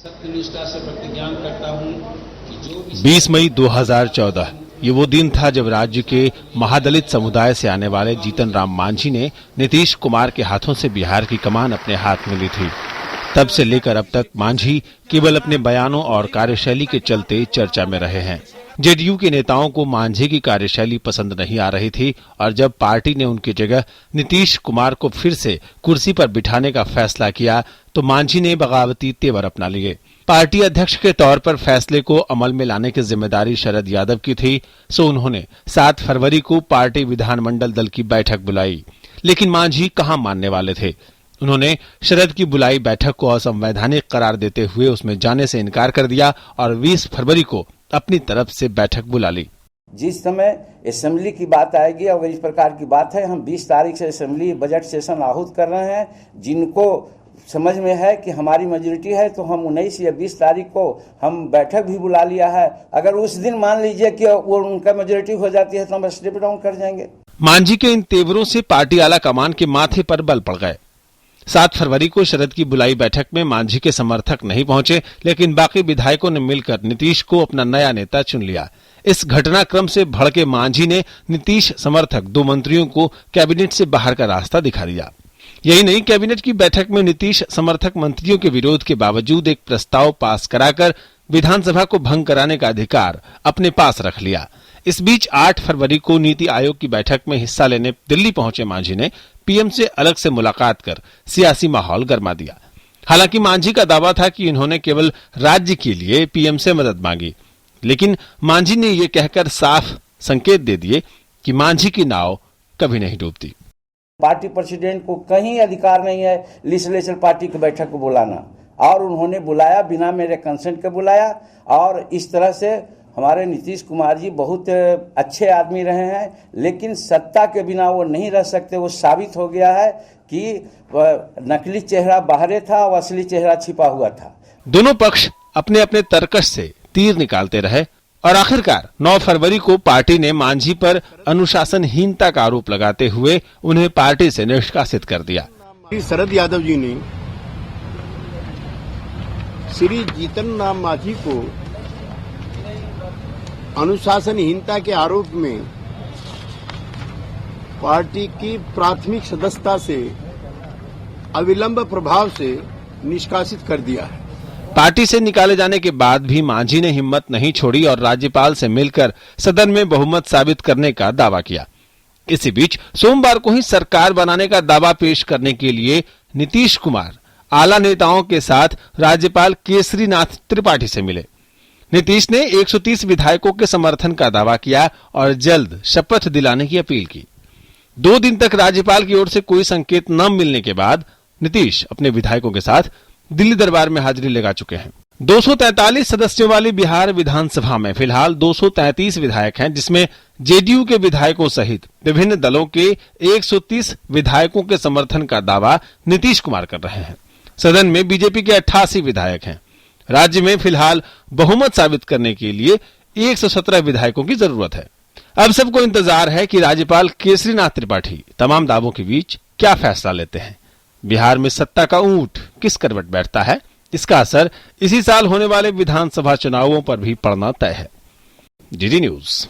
सत्यनिष्ठा से प्रतिज्ञान करता हूं कि जो 20 मई 2014 ये वो दिन था जब राज्य के महादलित समुदाय से आने वाले जीतन राम मांझी ने नीतीश कुमार के हाथों से बिहार की कमान अपने हाथ में ली थी। तब से लेकर अब तक मांझी केवल अपने बयानों और कार्यशैली के चलते चर्चा में रहे हैं। जेडीयू के नेताओं को मांझी की कार्यशैली पसंद नहीं आ रही थी और जब पार्टी ने उनकी जगह नीतीश कुमार को फिर से कुर्सी पर बिठाने का फैसला किया तो मांझी ने बगावती तेवर अपना लिए। पार्टी अध्यक्ष के तौर पर फैसले को अमल में लाने की जिम्मेदारी शरद यादव की थी, सो उन्होंने 7 फरवरी को पार्टी विधानमंडल दल की बैठक बुलाई। लेकिन मांझी कहां मानने वाले थे। उन्होंने शरद की बुलाई बैठक को असंवैधानिक करार देते हुए उसमें जाने से इनकार कर दिया और 20 फरवरी को अपनी तरफ से बैठक बुला ली। जिस समय असेंबली की बात आएगी और इस प्रकार की बात है, हम 20 तारीख से असेंबली बजट सेशन आहूत कर रहे हैं। जिनको समझ में है कि हमारी मेजोरिटी है तो हम 19 या 20 तारीख को हम बैठक भी बुला लिया है। अगर उस दिन मान लीजिए कि वो उनका मेजोरिटी हो जाती है तो हम स्टेप डाउन कर जाएंगे। मांझी के इन तेवरों से पार्टी आला कमान के माथे पर बल पड़ गए। 7 फरवरी को शरद की बुलाई बैठक में मांझी के समर्थक नहीं पहुंचे, लेकिन बाकी विधायकों ने मिलकर नीतीश को अपना नया नेता चुन लिया। इस घटनाक्रम से भड़के मांझी ने नीतीश समर्थक 2 मंत्रियों को कैबिनेट से बाहर का रास्ता दिखा दिया। यही नहीं, कैबिनेट की बैठक में नीतीश समर्थक मंत्रियों के विरोध के बावजूद एक प्रस्ताव पास कराकर विधानसभा को भंग कराने का अधिकार अपने पास रख लिया। इस बीच 8 फरवरी को नीति आयोग की बैठक में हिस्सा लेने दिल्ली पहुंचे मांझी ने पीएम से अलग से मुलाकात कर सियासी माहौल गर्मा दिया। हालांकि मांझी का दावा था कि इन्होंने केवल राज्य के लिए पीएम से मदद मांगी, लेकिन मांझी ने यह कहकर साफ संकेत दे दिए कि मांझी की नाव कभी नहीं डूबती। पार्टी प्रेसिडेंट को कहीं अधिकार नहीं है लेजिस्लेचर पार्टी की बैठक को बुलाना, और उन्होंने बुलाया बिना मेरे कंसेंट के बुलाया। और इस तरह से हमारे नीतीश कुमार जी बहुत अच्छे आदमी रहे हैं, लेकिन सत्ता के बिना वो नहीं रह सकते। वो साबित हो गया है कि नकली चेहरा बाहर था और असली चेहरा छिपा हुआ था। दोनों पक्ष अपने अपने तर्कश से तीर निकालते रहे और आखिरकार 9 फरवरी को पार्टी ने मांझी पर अनुशासनहीनता का आरोप लगाते हुए उन्हें पार्टी से निष्कासित कर दिया। शरद यादव जी ने श्री जीतन राम मांझी को अनुशासनहीनता के आरोप में पार्टी की प्राथमिक सदस्यता से अविलंब प्रभाव से निष्कासित कर दिया है। पार्टी से निकाले जाने के बाद भी मांझी ने हिम्मत नहीं छोड़ी और राज्यपाल से मिलकर सदन में बहुमत साबित करने का दावा किया। इसी बीच सोमवार को ही सरकार बनाने का दावा पेश करने के लिए नीतीश कुमार आला नेताओं के साथ राज्यपाल केसरीनाथ त्रिपाठी से मिले। नीतीश ने 130 विधायकों के समर्थन का दावा किया और जल्द शपथ दिलाने की अपील की। 2 दिन तक राज्यपाल की ओर से कोई संकेत न मिलने के बाद नीतीश अपने विधायकों के साथ दिल्ली दरबार में हाजिरी लगा चुके हैं। 243 सदस्यों वाली बिहार विधानसभा में फिलहाल 233 विधायक हैं, जिसमें जेडीयू के विधायकों सहित विभिन्न दलों के 130 विधायकों के समर्थन का दावा नीतीश कुमार कर रहे हैं। सदन में बीजेपी के 88 विधायक हैं। राज्य में फिलहाल बहुमत साबित करने के लिए 117 विधायकों की जरूरत है। अब सबको इंतजार है कि राज्यपाल केसरीनाथ त्रिपाठी तमाम दावों के बीच क्या फैसला लेते हैं। बिहार में सत्ता का ऊंट किस करवट बैठता है, इसका असर इसी साल होने वाले विधानसभा चुनावों पर भी पड़ना तय है। DD news.